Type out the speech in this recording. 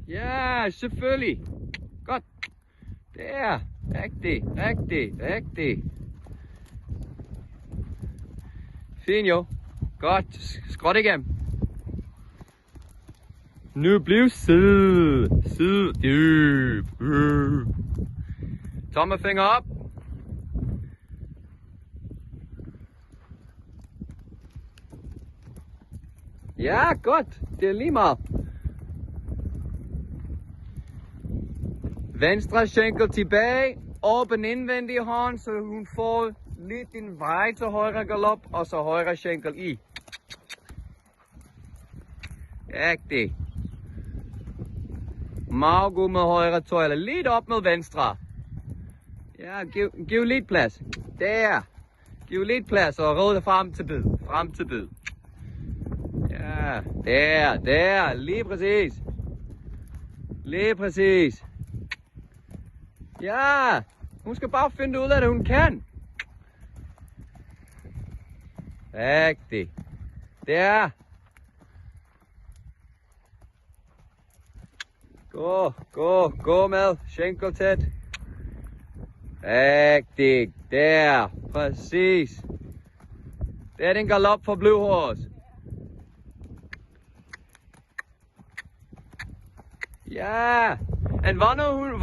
Ja, selvfølgelig. Godt. Der. Rigtig. Fint jo. Godt. Skråt igennem. Nu bliv sid. Dyb. Tommelfinger op. Ja, godt. Det er lige meget. Venstre skænkel tilbage. Åben indvendig hånd, så hun får lidt en vej til højre galop, og så højre skænkel i. Rigtig. Mave med højre tøjle. Lidt op med venstre. Ja, giv lidt plads. Der. Giv lidt plads og råd frem til bid. Ja, der. Lige præcis. Ja, hun skal bare finde ud af det, hun kan. Rigtig. Der. Gå med. Skænkel tæt. Rigtig. Der. Præcis. Det er den galop for Blue Horse. Ja. Og